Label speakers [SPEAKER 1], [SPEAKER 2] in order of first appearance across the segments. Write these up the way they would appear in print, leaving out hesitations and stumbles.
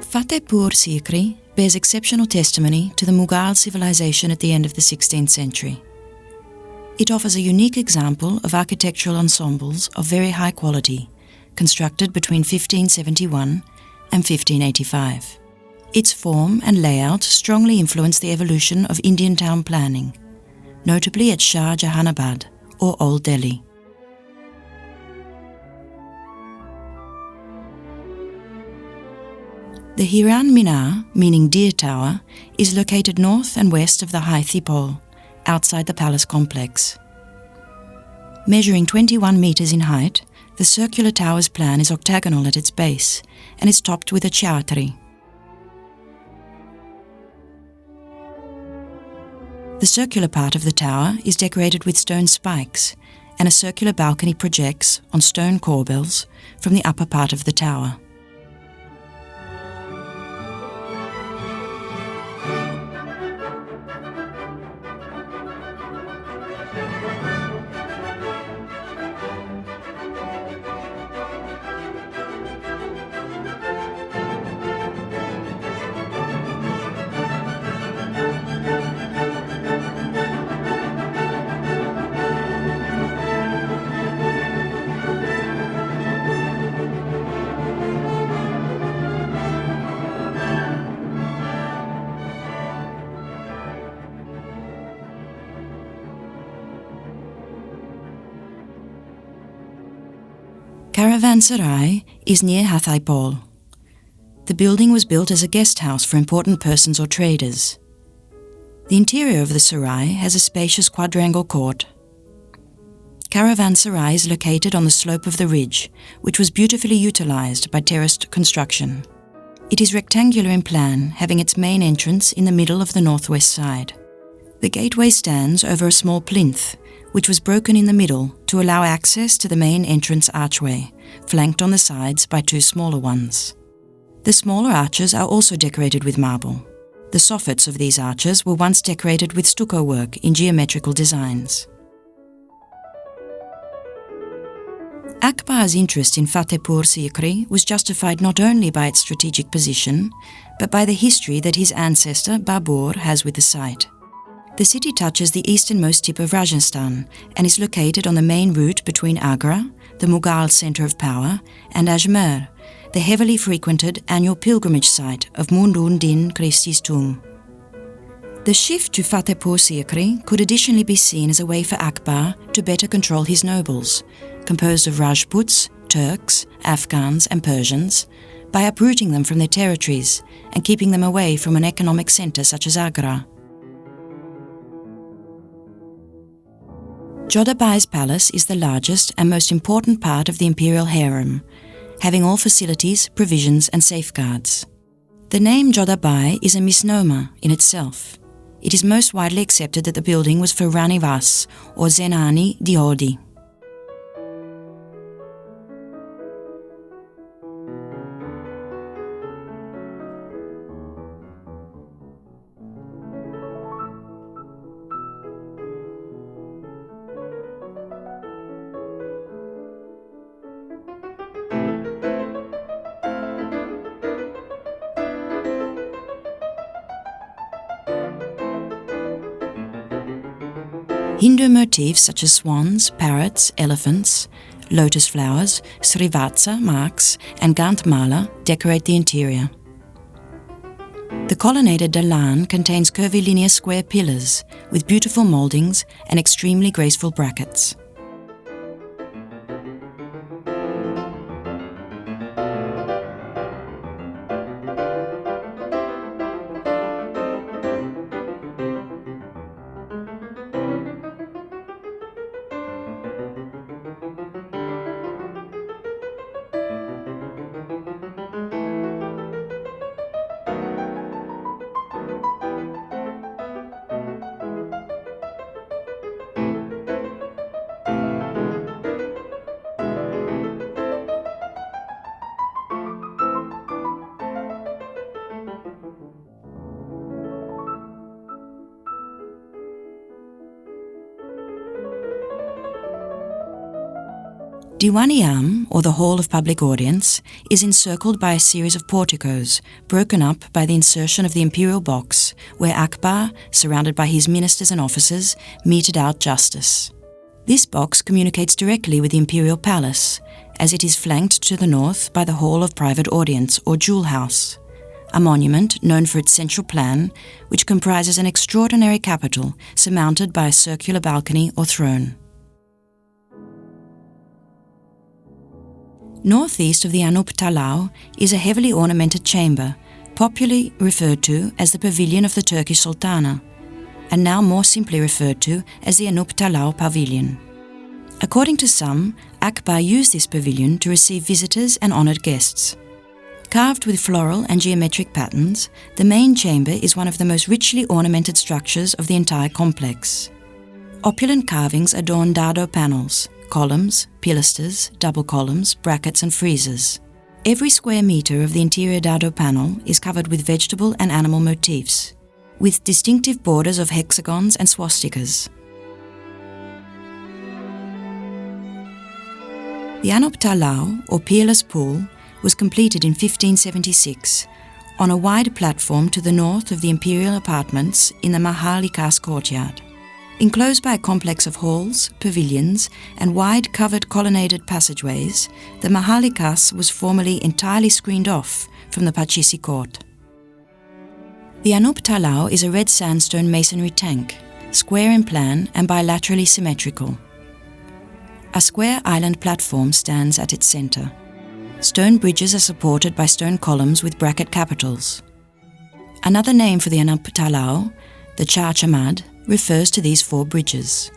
[SPEAKER 1] Fatehpur Sikri bears exceptional testimony to the Mughal civilization at the end of the 16th century. It offers a unique example of architectural ensembles of very high quality, constructed between 1571 and 1585. Its form and layout strongly influenced the evolution of Indian town planning, notably at Shahjahanabad or Old Delhi. The Hiran Minar, meaning Deer Tower, is located north and west of the High Pole, outside the palace complex. Measuring 21 meters in height, the circular tower's plan is octagonal at its base and is topped with a chhatri. The circular part of the tower is decorated with stone spikes, and a circular balcony projects on stone corbels from the upper part of the tower. Caravanserai is near Fatehpur. The building was built as a guest house for important persons or traders. The interior of the sarai has a spacious quadrangle court. Caravanserai is located on the slope of the ridge, which was beautifully utilized by terraced construction. It is rectangular in plan, having its main entrance in the middle of the northwest side. The gateway stands over a small plinth, which was broken in the middle to allow access to the main entrance archway, flanked on the sides by two smaller ones. The smaller arches are also decorated with marble. The soffits of these arches were once decorated with stucco work in geometrical designs. Akbar's interest in Fatehpur Sikri was justified not only by its strategic position, but by the history that his ancestor Babur has with the site. The city touches the easternmost tip of Rajasthan and is located on the main route between Agra, the Mughal centre of power, and Ajmer, the heavily frequented annual pilgrimage site of Mundun Din Christie's tomb. The shift to Fatehpur Sikri could additionally be seen as a way for Akbar to better control his nobles, composed of Rajputs, Turks, Afghans and Persians, by uprooting them from their territories and keeping them away from an economic centre such as Agra. Jodha Bai's palace is the largest and most important part of the imperial harem, having all facilities, provisions and safeguards. The name Jodha Bai is a misnomer in itself. It is most widely accepted that the building was for Rani Vas or Zenani Diodi. Hindu motifs such as swans, parrots, elephants, lotus flowers, srivatsa marks and gantmala decorate the interior. The colonnaded dalan contains curvilinear square pillars with beautiful mouldings and extremely graceful brackets. Diwan-I-Am, or the Hall of Public Audience, is encircled by a series of porticos, broken up by the insertion of the imperial box, where Akbar, surrounded by his ministers and officers, meted out justice. This box communicates directly with the imperial palace, as it is flanked to the north by the Hall of Private Audience, or Jewel House, a monument known for its central plan, which comprises an extraordinary capital surmounted by a circular balcony or throne. Northeast of the Anup Talau is a heavily ornamented chamber, popularly referred to as the Pavilion of the Turkish Sultana, and now more simply referred to as the Anup Talau Pavilion. According to some, Akbar used this pavilion to receive visitors and honoured guests. Carved with floral and geometric patterns, the main chamber is one of the most richly ornamented structures of the entire complex. Opulent carvings adorn dado panels, columns, pilasters, double columns, brackets and friezes. Every square metre of the interior dado panel is covered with vegetable and animal motifs, with distinctive borders of hexagons and swastikas. The Anup Talau, or Peerless Pool, was completed in 1576 on a wide platform to the north of the imperial apartments in the Mahal-I-Khas courtyard. Enclosed by a complex of halls, pavilions, and wide covered colonnaded passageways, the Mahal-I-Khas was formerly entirely screened off from the Pachisi court. The Anup Talau is a red sandstone masonry tank, square in plan and bilaterally symmetrical. A square island platform stands at its centre. Stone bridges are supported by stone columns with bracket capitals. Another name for the Anup Talau, the Shahjahanabad, refers to these four bridges.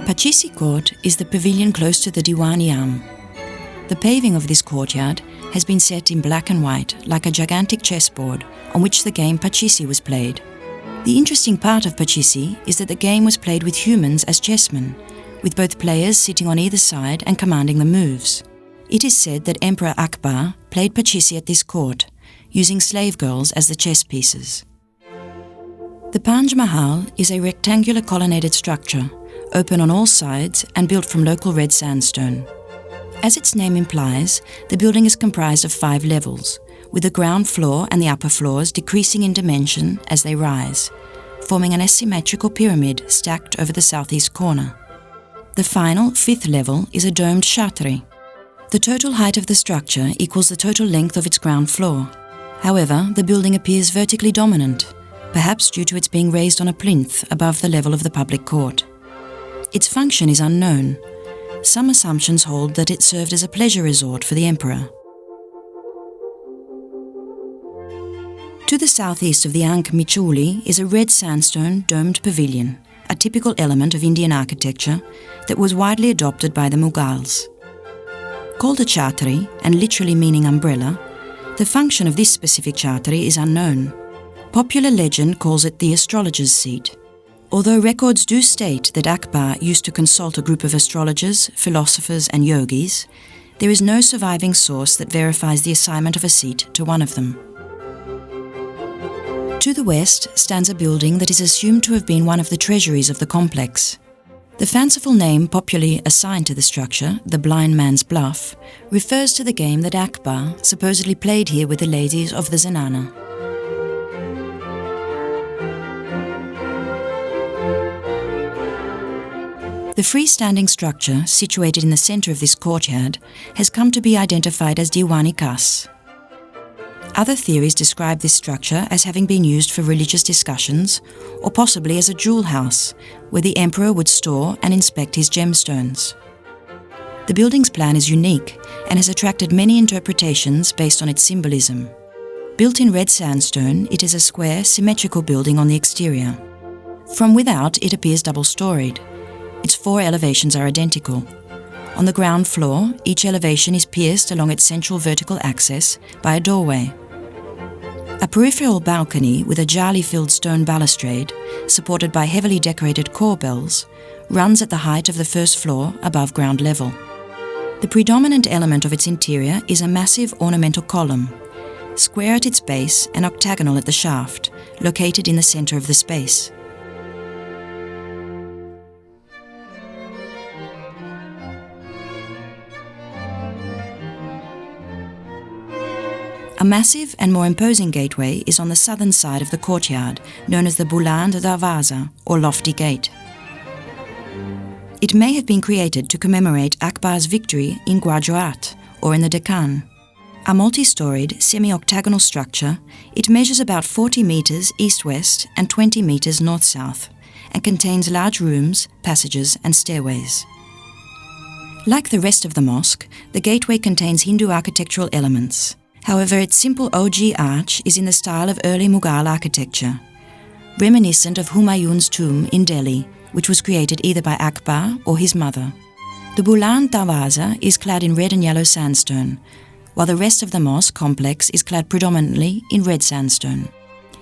[SPEAKER 1] Pachisi Court is the pavilion close to the Diwan-I-Am. The paving of this courtyard has been set in black and white like a gigantic chessboard on which the game Pachisi was played. The interesting part of Pachisi is that the game was played with humans as chessmen, with both players sitting on either side and commanding the moves. It is said that Emperor Akbar played Pachisi at this court, using slave girls as the chess pieces. The Panj Mahal is a rectangular colonnaded structure, open on all sides and built from local red sandstone. As its name implies, the building is comprised of 5 levels, with the ground floor and the upper floors decreasing in dimension as they rise, forming an asymmetrical pyramid stacked over the southeast corner. The final, 5th level is a domed shatri. The total height of the structure equals the total length of its ground floor. However, the building appears vertically dominant, perhaps due to its being raised on a plinth above the level of the public court. Its function is unknown. Some assumptions hold that it served as a pleasure resort for the emperor. To the southeast of the Ankh Michuli is a red sandstone domed pavilion, a typical element of Indian architecture that was widely adopted by the Mughals. Called a chhatri, and literally meaning umbrella, the function of this specific chhatri is unknown. Popular legend calls it the astrologer's seat. Although records do state that Akbar used to consult a group of astrologers, philosophers and yogis, there is no surviving source that verifies the assignment of a seat to one of them. To the west stands a building that is assumed to have been one of the treasuries of the complex. The fanciful name popularly assigned to the structure, the Blind Man's Bluff, refers to the game that Akbar supposedly played here with the ladies of the Zenana. The freestanding structure, situated in the centre of this courtyard, has come to be identified as Diwan-I-Khas. Other theories describe this structure as having been used for religious discussions, or possibly as a jewel house, where the emperor would store and inspect his gemstones. The building's plan is unique and has attracted many interpretations based on its symbolism. Built in red sandstone, it is a square, symmetrical building on the exterior. From without, it appears double-storied. Its 4 elevations are identical. On the ground floor, each elevation is pierced along its central vertical axis by a doorway. A peripheral balcony with a jali-filled stone balustrade, supported by heavily decorated corbels, runs at the height of the first floor above ground level. The predominant element of its interior is a massive ornamental column, square at its base and octagonal at the shaft, located in the center of the space. A massive and more imposing gateway is on the southern side of the courtyard, known as the Buland Darwaza, or Lofty Gate. It may have been created to commemorate Akbar's victory in Gujarat, or in the Deccan. A multi-storied, semi-octagonal structure, it measures about 40 meters east-west and 20 meters north-south, and contains large rooms, passages and stairways. Like the rest of the mosque, the gateway contains Hindu architectural elements. However, its simple ogee arch is in the style of early Mughal architecture, reminiscent of Humayun's tomb in Delhi, which was created either by Akbar or his mother. The Buland Darwaza is clad in red and yellow sandstone, while the rest of the mosque complex is clad predominantly in red sandstone.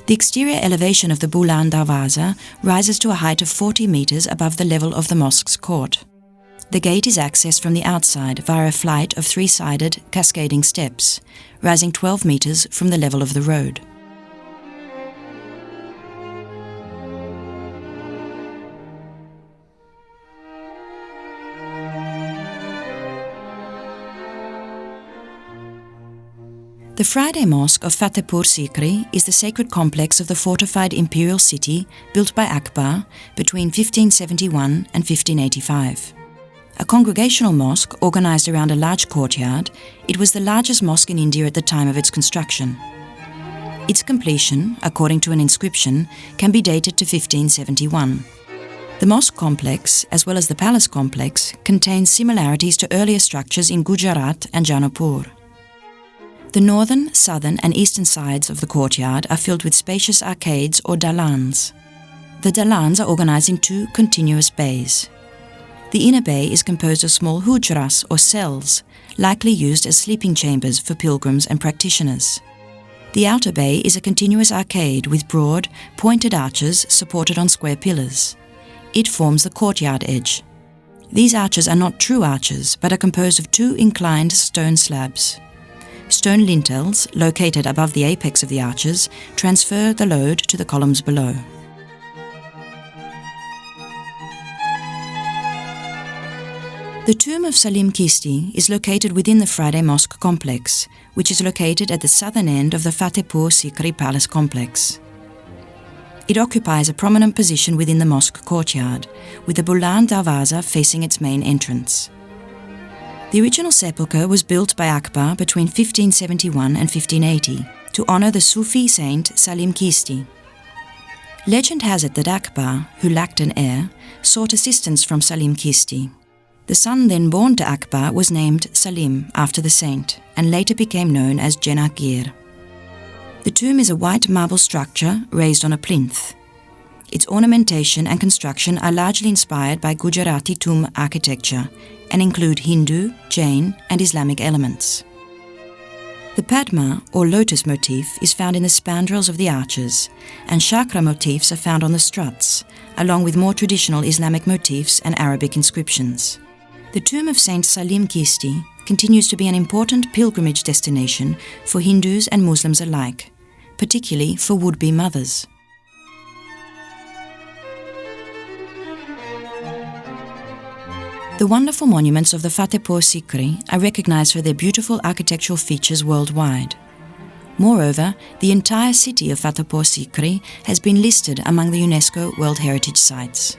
[SPEAKER 1] The exterior elevation of the Buland Darwaza rises to a height of 40 meters above the level of the mosque's court. The gate is accessed from the outside via a flight of 3-sided, cascading steps, rising 12 meters from the level of the road. The Friday Mosque of Fatehpur Sikri is the sacred complex of the fortified imperial city built by Akbar between 1571 and 1585. A congregational mosque organized around a large courtyard, it was the largest mosque in India at the time of its construction. Its completion, according to an inscription, can be dated to 1571. The mosque complex, as well as the palace complex, contains similarities to earlier structures in Gujarat and Jaunpur. The northern, southern and eastern sides of the courtyard are filled with spacious arcades or dalans. The dalans are organized in 2 continuous bays. The inner bay is composed of small hujras or cells, likely used as sleeping chambers for pilgrims and practitioners. The outer bay is a continuous arcade with broad, pointed arches supported on square pillars. It forms the courtyard edge. These arches are not true arches, but are composed of 2 inclined stone slabs. Stone lintels, located above the apex of the arches, transfer the load to the columns below. The tomb of Salim Chisti is located within the Friday Mosque complex, which is located at the southern end of the Fatehpur Sikri Palace complex. It occupies a prominent position within the mosque courtyard, with the Buland Darwaza facing its main entrance. The original sepulchre was built by Akbar between 1571 and 1580 to honor the Sufi saint Salim Chisti. Legend has it that Akbar, who lacked an heir, sought assistance from Salim Chisti. The son then born to Akbar was named Salim after the saint and later became known as Jenakgir. The tomb is a white marble structure raised on a plinth. Its ornamentation and construction are largely inspired by Gujarati tomb architecture and include Hindu, Jain and Islamic elements. The Padma or lotus motif is found in the spandrels of the arches, and chakra motifs are found on the struts, along with more traditional Islamic motifs and Arabic inscriptions. The tomb of Saint Salim Chisti continues to be an important pilgrimage destination for Hindus and Muslims alike, particularly for would-be mothers. The wonderful monuments of the Fatehpur Sikri are recognized for their beautiful architectural features worldwide. Moreover, the entire city of Fatehpur Sikri has been listed among the UNESCO World Heritage Sites.